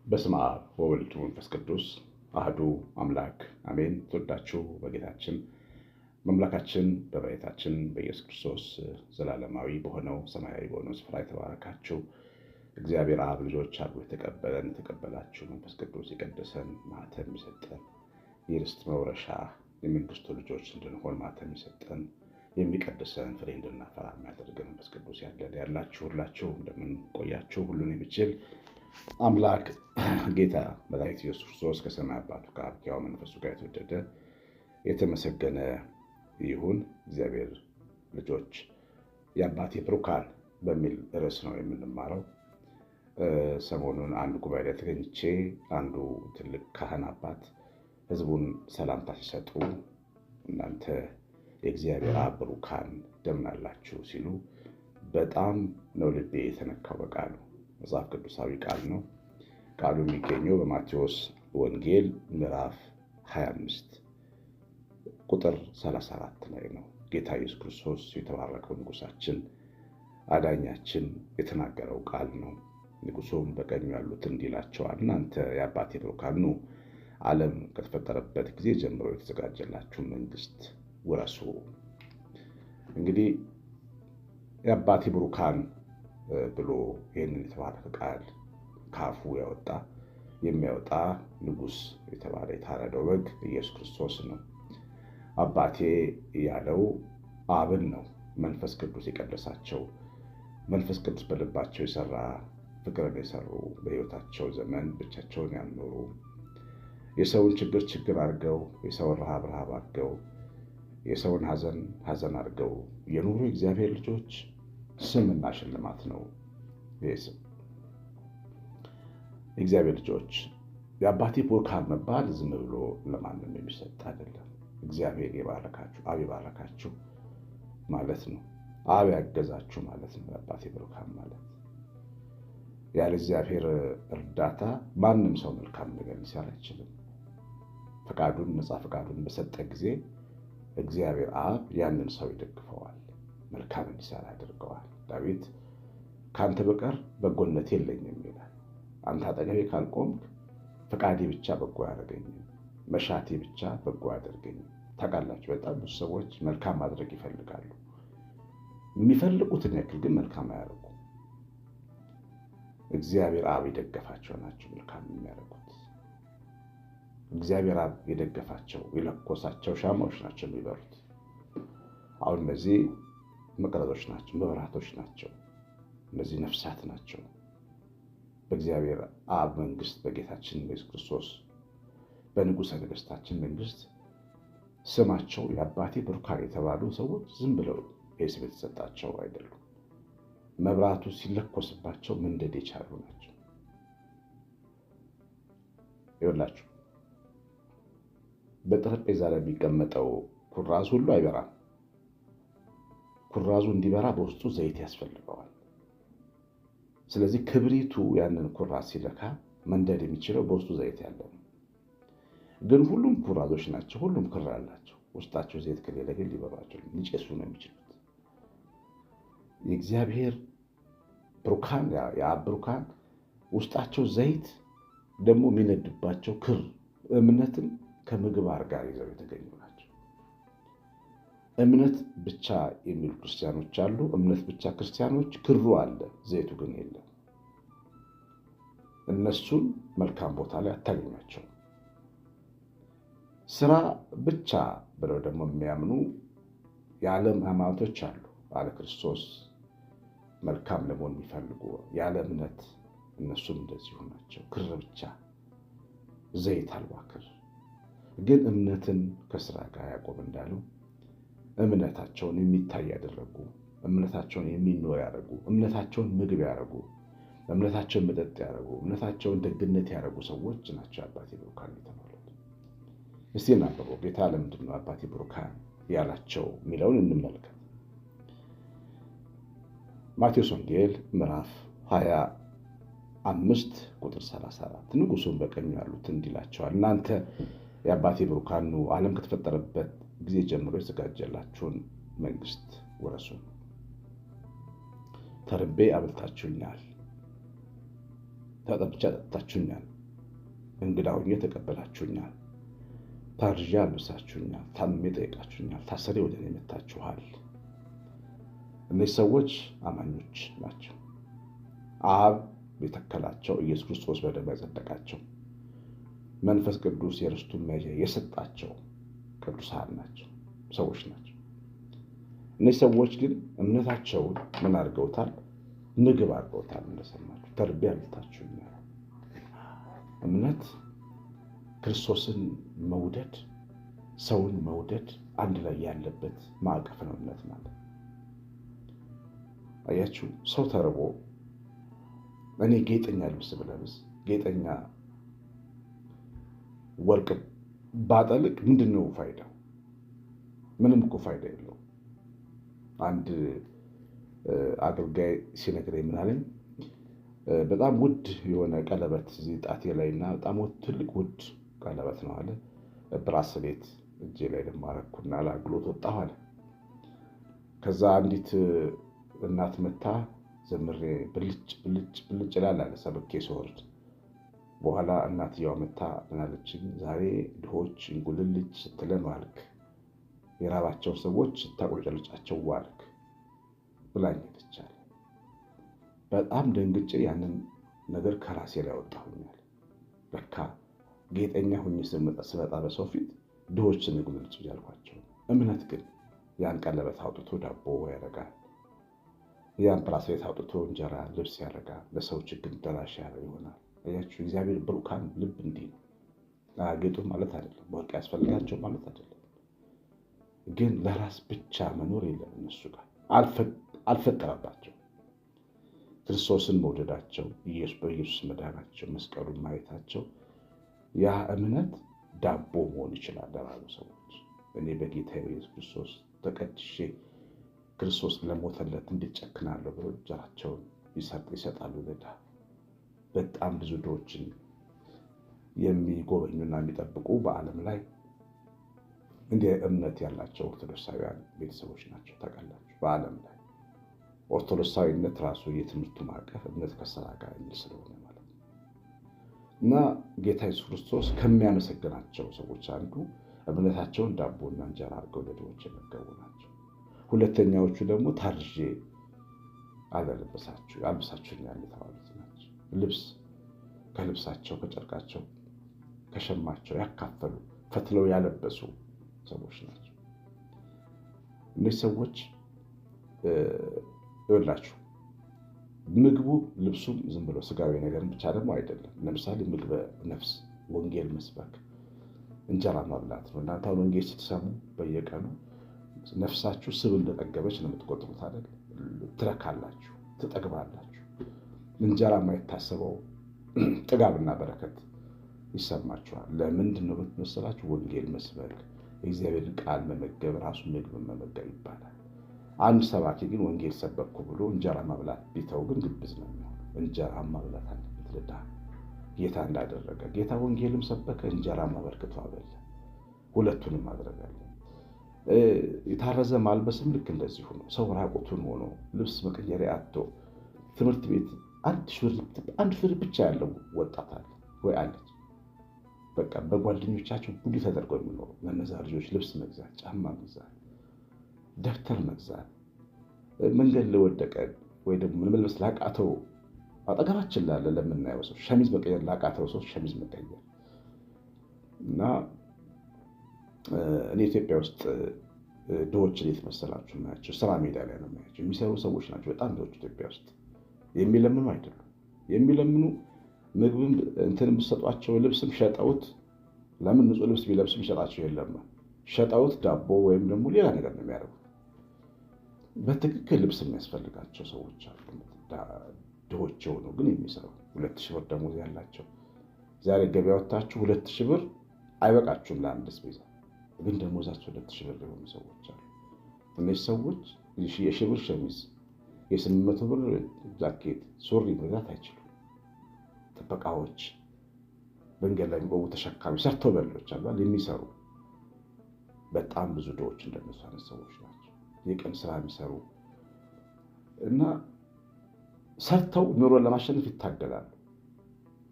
በስመ አብ ወወልድ ወመንፈስ ቅዱስ አሐዱ አምላክ አሜን። ተወዳችሁ በጌታችን በአምላካችን በመድኃኒታችን በኢየሱስ ክርስቶስ ዘላለማዊ በሆነው ሰማያዊ በሆነው ስፍራ የተባረካችሁ እግዚአብሔር አብ ልጆች አድርጎ የተቀበላችሁ መንፈስ ቅዱስ የቀደሰን ማኅተም የሰጠን የርስት መውረሻ የመንግስቱ ልጆች እንድንሆን ማኅተም የሰጠን የሚቀድሰን ፍሬ እንድናፈራ የሚያደርገን መንፈስ ቅዱስ ያላችሁ ሁላችሁ እንደምን ቆያችሁ? ሁሉን የሚችል አምላክ ጌታ መድኃኒት ኢየሱስ ክርስቶስ ከሰማይ አባቱ ጋር ከሕያው መንፈሱ ጋር የተወደደ የተመሰገነ ይሁን። እግዚአብሔር ልጆች የአባቴ ብሩካን በሚል ርዕስ ነው የምንማረው። ሰሞኑን አንድ ጉባኤ ላይ ተገኝቼ አንዱ ትልቅ ካህን አባት ሕዝቡን ሰላምታ ሲሰጡ እናንተ የእግዚአብሔር አብ ብሩካን እንደምን አላችሁ ሲሉ በጣም ነው ልቤ የተነካው። በቃሉ መጽሐፍ ቅዱሳዊ ቃል ነው። ቃሉ የሚገኘው በማቴዎስ ወንጌል ምዕራፍ 25 ቁጥር 34 ላይ ነው። ጌታ ኢየሱስ ክርስቶስ የተባረከው ንጉሳችን አዳኛችን የተናገረው ቃል ነው። ንጉሱም በቀኙ ያሉት እንዲህ ይላቸዋል፣ እናንተ የአባቴ ብሩካን ኑ፣ ዓለም ከተፈጠረበት ጊዜ ጀምሮ የተዘጋጀላችሁ መንግስት ውረሱ። እንግዲህ የአባቴ ብሩካን ብሎ ይህንን የተባረከ ቃል ካፉ የሚያወጣ ንጉስ የተባለ የታረደው በግ ኢየሱስ ክርስቶስ ነው። አባቴ ያለው አብን ነው። መንፈስ ቅዱስ የቀደሳቸው መንፈስ ቅዱስ በልባቸው የሰራ ፍቅርን የሰሩ በሕይወታቸው ዘመን ብቻቸውን ያልኖሩ የሰውን ችግር አድርገው የሰውን ረሃብ አድርገው የሰውን ሐዘን አድርገው የኖሩ እግዚአብሔር ልጆች ስምና ሽልማት ነው። ይህ ስም እግዚአብሔር ልጆች የአባቴ ብሩካን መባል ዝም ብሎ ለማንም የሚሰጥ አይደለም። እግዚአብሔር የባረካችሁ አብ የባረካችሁ ማለት ነው። አብ ያገዛችሁ ማለት ነው። የአባቴ ብሩካን ማለት ያለ እግዚአብሔር እርዳታ ማንም ሰው መልካም ነገር ሊሰራ አይችልም። ነፃ ፈቃዱን በሰጠ ጊዜ እግዚአብሔር አብ ያንን ሰው ይደግፈዋል፣ መልካም እንዲሰራ ያደርገዋል። ዳዊት ከአንተ በቀር በጎነት የለኝም ይላል። አንተ አጠገቤ ካልቆምክ ፈቃዴ ብቻ በጎ አያደርገኝም፣ መሻቴ ብቻ በጎ አያደርገኝም። ታውቃላችሁ፣ በጣም ብዙ ሰዎች መልካም ማድረግ ይፈልጋሉ። የሚፈልጉትን ያክል ግን መልካም አያደርጉ። እግዚአብሔር አብ የደገፋቸው ናቸው መልካም የሚያደርጉት። እግዚአብሔር አብ የደገፋቸው የለኮሳቸው ሻማዎች ናቸው የሚበሩት። አሁን እነዚህ መቅረዞች ናቸው፣ መብራቶች ናቸው። እነዚህ ነፍሳት ናቸው። በእግዚአብሔር አብ መንግስት በጌታችን በኢየሱስ ክርስቶስ በንጉሠ ነገሥታችን መንግስት ስማቸው የአባቴ ብሩካን የተባሉ ሰዎች ዝም ብለው ስም የተሰጣቸው አይደሉም። መብራቱ ሲለኮስባቸው መንደድ የቻሉ ናቸው። ይኸውላችሁ በጠረጴዛ ላይ የሚቀመጠው ኩራዝ ሁሉ አይበራም። ኩራዙ እንዲበራ በውስጡ ዘይት ያስፈልገዋል። ስለዚህ ክብሪቱ ያንን ኩራዝ ሲለካ መንደድ የሚችለው በውስጡ ዘይት ያለው ነው። ግን ሁሉም ኩራዞች ናቸው፣ ሁሉም ክር አላቸው። ውስጣቸው ዘይት ከሌለ ግን ሊበሯቸው ሊጨሱ ነው የሚችሉት። የእግዚአብሔር ብሩካን የአብ ብሩካን ውስጣቸው ዘይት ደግሞ የሚነድባቸው ክር እምነትም ከምግባር ጋር ይዘው የተገኙ ናቸው። እምነት ብቻ የሚሉ ክርስቲያኖች አሉ። እምነት ብቻ ክርስቲያኖች፣ ክሩ አለ፣ ዘይቱ ግን የለም። እነሱን መልካም ቦታ ላይ አታገኟቸው። ስራ ብቻ ብለው ደግሞ የሚያምኑ የዓለም ሃይማኖቶች አሉ። አለ ክርስቶስ መልካም ለመሆን የሚፈልጉ ያለ እምነት እነሱም እንደዚሁ ናቸው። ክር ብቻ፣ ዘይት አልባ ክር። ግን እምነትን ከስራ ጋር ያዕቆብ እንዳለው እምነታቸውን የሚታይ ያደረጉ፣ እምነታቸውን የሚኖር ያደረጉ፣ እምነታቸውን ምግብ ያደረጉ፣ እምነታቸውን መጠጥ ያደረጉ፣ እምነታቸውን ደግነት ያደረጉ ሰዎች ናቸው አባቴ ብሩካን የተባሉት። እስቲ እናንብበው። ጌታ ለምንድን ነው አባቴ ብሩካን ያላቸው የሚለውን እንመልከት። ማቴዎስ ወንጌል ምዕራፍ 25 ቁጥር 34 ንጉሱም በቀኙ ያሉት እንዲህ ይላቸዋል፣ እናንተ የአባቴ ብሩካን ኑ፣ ዓለም ከተፈጠረበት ጊዜ ጀምሮ የተዘጋጀላችሁን መንግስት ውረሱ። ተርቤ አብልታችሁኛል፣ ተጠብቼ አጠጥታችሁኛል፣ እንግዳ ሆኜ ተቀበላችሁኛል፣ ታርዤ አልብሳችሁኛል፣ ታምሜ ጠይቃችሁኛል፣ ታስሬ ወደ እኔ መጥታችኋል። እነዚህ ሰዎች አማኞች ናቸው። አብ የተከላቸው፣ ኢየሱስ ክርስቶስ በደሙ ያጸደቃቸው፣ መንፈስ ቅዱስ የርስቱን መያዣ የሰጣቸው ቅዱሳን ናቸው፣ ሰዎች ናቸው። እነዚህ ሰዎች ግን እምነታቸውን ምን አድርገውታል? ምግብ አድርገውታል። እንደሰማችሁ ተርቤ አብልታችሁኛል። እምነት ክርስቶስን መውደድ፣ ሰውን መውደድ አንድ ላይ ያለበት ማዕቀፍ ነው እምነት ማለት። አያችሁ፣ ሰው ተርቦ እኔ ጌጠኛ ልብስ ብለብስ፣ ጌጠኛ ወርቅ ባጠልቅ ምንድን ነው ፋይዳው? ምንም እኮ ፋይዳ የለው። አንድ አገልጋይ ሲነግረኝ ምን አለኝ? በጣም ውድ የሆነ ቀለበት እዚህ ጣቴ ላይ እና በጣም ትልቅ ውድ ቀለበት ነው አለ። ብራስሌት እጄ ላይ ደግሞ አደረኩና ለአገልግሎት ወጣሁ አለ። ከዛ አንዲት እናት መታ ዘምሬ ብልጭ ብልጭ ብልጭ ይላል አለ ሰብኬ ስወርድ። በኋላ እናትየዋ መታ ምን አለችኝ? ዛሬ ድሆች እንጉልልጭ ስትለን ዋልክ፣ የራባቸውን ሰዎች ስታቆጨልጫቸው ዋልክ ብላኝ ሄደች አለ። በጣም ደንግጬ ያንን ነገር ከራሴ ላይ ወጣሁኛል። በቃ ጌጠኛ ሁኜ ስመጣ በሰው ፊት ድሆችን እንጉልልጭ እያልኳቸው። እምነት ግን ያን ቀለበት አውጥቶ ዳቦ ያደርጋል። ያን ብራስሌት አውጥቶ እንጀራ ልብስ ያደርጋል። ለሰው ችግር ደራሽ ይሆናል። አያችሁ፣ እግዚአብሔር ብሩካን ልብ እንዲህ ነው። አያጌጡ ማለት አይደለም፣ ወርቅ ያስፈልጋቸው ማለት አይደለም። ግን ለራስ ብቻ መኖር የለም። እነሱ ጋር አልፈጠረባቸው። ክርስቶስን መውደዳቸው፣ በኢየሱስ መዳናቸው፣ መስቀሉን ማየታቸው፣ ያ እምነት ዳቦ መሆን ይችላል ለራሱ ሰዎች። እኔ በጌታ በኢየሱስ ክርስቶስ ተቀድሼ ክርስቶስ ለሞተለት እንዲጨክናለሁ ብሎ እንጀራቸውን ይሰጣሉ ለድሃ። በጣም ብዙ ድሆችን የሚጎበኙና የሚጠብቁ በዓለም ላይ እንዲህ እምነት ያላቸው ኦርቶዶክሳውያን ቤተሰቦች ናቸው። ታውቃላችሁ፣ በዓለም ላይ ኦርቶዶክሳዊነት ራሱ የትምህርቱ ማዕቀፍ እምነት ከሥራ ጋር የሚል ስለሆነ ማለት ነው። እና ጌታ ኢየሱስ ክርስቶስ ከሚያመሰግናቸው ሰዎች አንዱ እምነታቸውን ዳቦና እንጀራ አድርገው ለድሆች የመገቡ ናቸው። ሁለተኛዎቹ ደግሞ ታርዤ አልብሳችሁኛል የተባሉት ናቸው። ልብስ ከልብሳቸው ከጨርቃቸው ከሸማቸው ያካፈሉ ፈትለው ያለበሱ ሰዎች ናቸው። እነዚህ ሰዎች ይኸውላችሁ ምግቡ ልብሱም ዝም ብሎ ስጋዊ ነገር ብቻ ደግሞ አይደለም። ለምሳሌ ምግበ ነፍስ ወንጌል መስበክ እንጀራ ማብላት ነው። እናንተ አሁን ወንጌል ስትሰሙ በየቀኑ ነፍሳችሁ ስብ እንደጠገበች ነው የምትቆጥሩት አይደል? ትረካላችሁ፣ ትጠግባላችሁ። እንጀራ የማይታሰበው ጥጋብና በረከት ይሰማችኋል። ለምንድን ነው መሰላችሁ? ወንጌል መስበክ፣ የእግዚአብሔርን ቃል መመገብ ራሱ ምግብ መመገብ ይባላል። አንድ ሰባኪ ግን ወንጌል ሰበኩ ብሎ እንጀራ ማብላት ቢተው ግን ግብዝ ነው የሚሆነው። እንጀራ ማብላት አለበት ለድሃ ጌታ እንዳደረገ። ጌታ ወንጌልም ሰበከ፣ እንጀራ አበርክቶ አበላ። ሁለቱንም ማድረግ አለ። የታረዘ ማልበስም ልክ እንደዚሁ ነው። ሰው ራቁቱን ሆኖ ልብስ መቀየሪያ አጥቶ ትምህርት ቤት አንድ ሽር ብቻ ያለው ወጣት አለ ወይ አለች። በቃ በጓደኞቻቸው ሁሉ ተደርገው የሚኖሩ ለነዛ ልጆች ልብስ መግዛት፣ ጫማ መግዛት፣ ደብተር መግዛት፣ መንገድ ለወደቀ ወይ ደግሞ መልበስ ላቃተው አጠገባችን ላለ ለምናየው ሰው ሸሚዝ መቀየር ላቃተው ሰው ሸሚዝ መቀየር እና እኔ ኢትዮጵያ ውስጥ ድሆችን የት መሰላችሁ ናቸው? ስራ ሜዳ ላይ ነው የሚያቸው የሚሰሩ ሰዎች ናቸው። በጣም ድሆች ኢትዮጵያ ውስጥ የሚለምኑ አይደሉም። የሚለምኑ ምግብም እንትን ብትሰጧቸው ልብስም ሸጠውት፣ ለምን ንጹህ ልብስ ቢለብስም ይሸጣቸው የለም። ሸጠውት ዳቦ ወይም ደግሞ ሌላ ነገር ነው የሚያደርጉት። በትክክል ልብስ የሚያስፈልጋቸው ሰዎች አሉ። ድሆች የሆኑ ግን የሚሰሩ 2000 ብር ደሞዝ ያላቸው ዛሬ ገበያ ወጥታችሁ 2000 ብር አይበቃችሁም ለአንድ አስቤዛ፣ ግን ደሞዛቸው 2000 ብር የሆኑ ሰዎች አሉ። እነዚህ ሰዎች የ1000 ብር ሸሚዝ፣ የ800 ብር ጃኬት፣ ሱሪ መግዛት አይችሉም። ጥበቃዎች፣ መንገድ ላይ የሚቆሙ ተሸካሚ፣ ሰርተው በሎች አሉ የሚሰሩ በጣም ብዙ ድሆች እንደነሱ አይነት ሰዎች ናቸው። የቀን ስራ የሚሰሩ እና ሰርተው ኑሮን ለማሸነፍ ይታገላሉ።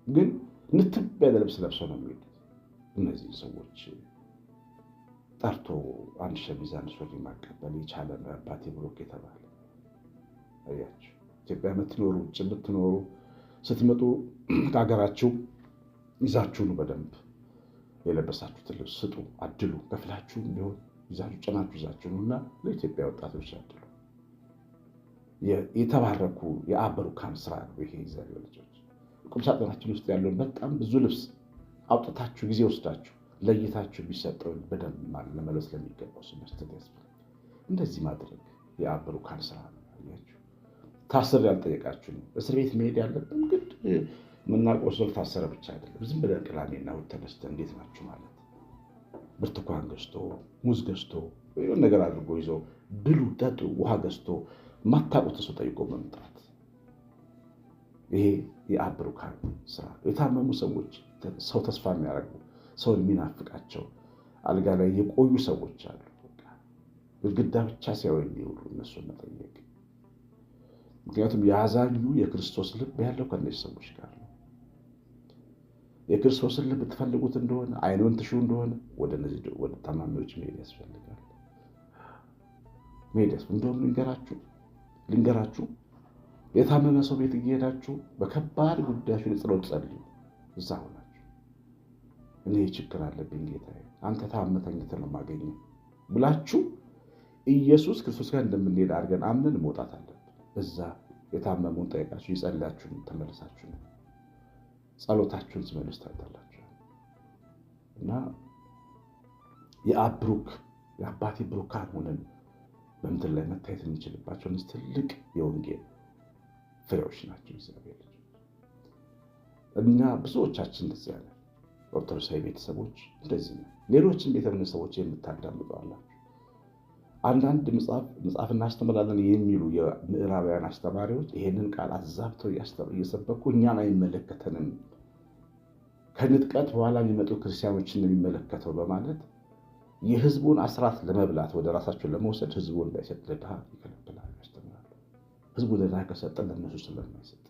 ግን ንትብ ያለ ልብስ ለብሰው ነው የሚሄዱት። እነዚህን ሰዎች ጠርቶ አንድ ሸሚዝ አንድ ሱሪ ማቀበል የቻለ ነው አባቴ ብሩክ የተባለ። አያችሁ፣ ኢትዮጵያ የምትኖሩ ውጭ የምትኖሩ ስትመጡ ከሀገራችሁ ይዛችሁ ነው በደንብ የለበሳችሁትን ልብስ ስጡ፣ አድሉ። ከፍላችሁ ቢሆን ይዛችሁ ጭናችሁ ይዛችሁ ነው እና ለኢትዮጵያ ወጣቶች አድሉ። የተባረኩ የአበሩካን ስራ ነው ይሄ። እግዚአብሔር ልጆች ቁምሳጥናችን ውስጥ ያለውን በጣም ብዙ ልብስ አውጥታችሁ ጊዜ ወስዳችሁ ለይታችሁ የሚሰጠውን በደንብ ለመለስ ለሚገባው ሰው መስጠት ያስፈልጋል። እንደዚህ ማድረግ የአበሩካን ስራ ነው። አያችሁ፣ ታስር ያልጠየቃችሁ ነው እስር ቤት መሄድ ያለብን። ግን የምናውቀው ሰው ታሰረ ብቻ አይደለም። ዝም ብለን ቅዳሜና እሑድ ተነስተን እንዴት ናችሁ ማለት ብርቱካን ገዝቶ ሙዝ ገዝቶ የሆነ ነገር አድርጎ ይዞ ብሉ ጠጡ ውሃ ገዝቶ ማታውቁት ሰው ጠይቆ መምጣት፣ ይሄ የአበሩካን ስራ። የታመሙ ሰዎች፣ ሰው ተስፋ የሚያደርጉ ሰውን የሚናፍቃቸው አልጋ ላይ የቆዩ ሰዎች አሉ። ግድግዳ ብቻ ሲያዩ የሚውሉ እነሱን መጠየቅ። ምክንያቱም የአዛኙ የክርስቶስ ልብ ያለው ከእነዚህ ሰዎች ጋር ነው። የክርስቶስን ልብ ትፈልጉት እንደሆነ አይኑን ትሹ እንደሆነ ወደ ታማሚዎች መሄድ ያስፈልጋል። እንደውም ልንገራችሁ የታመመ ሰው ቤት እየሄዳችሁ በከባድ ጉዳዮች ጸሎት ጸልዩ። እዛ ሆናችሁ እኔ ችግር አለብኝ ጌታዬ፣ አንተ ታመህ ተኝተህ ነው የማገኘው ብላችሁ ኢየሱስ ክርስቶስ ጋር እንደምንሄድ አድርገን አምነን መውጣት አለብን። እዛ የታመሙን ጠይቃችሁ ይጸልያችሁ ተመልሳችሁ ነው ጸሎታችሁን ስመልስ ታይታላችሁ። እና የአባቴ ብሩካን ሆነን በምድር ላይ መታየት የምንችልባቸው ትልቅ የወንጌል ፍሬዎች ናቸው። እግዚአብሔር እኛ ብዙዎቻችን እንደዚህ ያለ ኦርቶዶክሳዊ ቤተሰቦች እንደዚህ ነው። ሌሎችን ቤተ እምነት ሰዎች የምታዳምጡ አላችሁ። አንዳንድ መጽሐፍ እናስተምራለን የሚሉ የምዕራባውያን አስተማሪዎች ይሄንን ቃል አዛብተው እየሰበኩ እኛን አይመለከተንም፣ ከንጥቀት በኋላ የሚመጡ ክርስቲያኖችን የሚመለከተው በማለት የህዝቡን አስራት ለመብላት ወደ ራሳቸው ለመውሰድ ህዝቡን እንዳይሰጥ ለድሃ ይከለክላል፣ ያስተምራሉ። ህዝቡ ለድሃ ከሰጠ ለእነሱ ስለማይሰጥ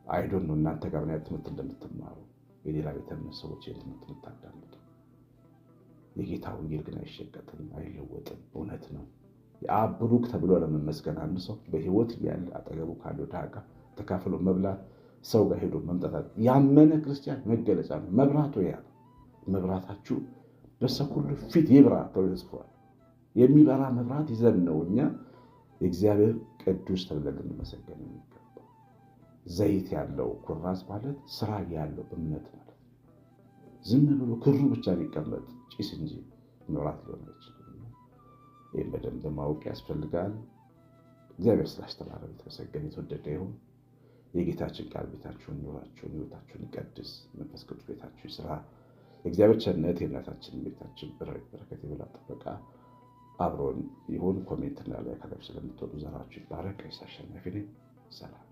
አይዶን ነው። እናንተ ጋር ምን ትምህርት እንደምትማሩ የሌላ ቤተ እምነት ሰዎች ትምህርት የምታዳምጡ፣ የጌታ ወንጌል ግን አይሸቀጥም፣ አይለወጥም። እውነት ነው። የአብ ብሩክ ተብሎ ለመመስገን አንድ ሰው በህይወት እያለ አጠገቡ ካለው ድሃ ጋር ተካፍሎ መብላት፣ ሰው ጋር ሄዶ መምጣት ያመነ ክርስቲያን መገለጫ ነው። መብራቱ ያ መብራታችሁ በሰው ሁሉ ፊት ይብራ ተብሎ ተጽፏል። የሚበራ መብራት ይዘን ነው እኛ የእግዚአብሔር ቅዱስ ተብለን ልንመሰገን የሚገባው። ዘይት ያለው ኩራዝ ማለት ስራ ያለው እምነት ማለት ዝም ብሎ ክሩ ብቻ ሊቀመጥ ጭስ እንጂ መብራት ሊሆን አይችልም። ይህም በደንብ ማወቅ ያስፈልጋል። እግዚአብሔር ስላስተማረ የተመሰገነ የተወደደ ይሁን። የጌታችን ቃል ቤታችሁን፣ ኑሯችሁን፣ ህይወታችሁን ይቀድስ። መንፈስ ቅዱስ ቤታችሁ ይስራ። የእግዚአብሔር ቸርነት የእናታችን ቤታችን በረከት የበላ ጥበቃ አብሮን ይሁን። ኮሜንትና ላይ ከላይ ስለምትወዱ ዘራችሁ ይባረክ። ቀሲስ አሸናፊ ነኝ። ሰላም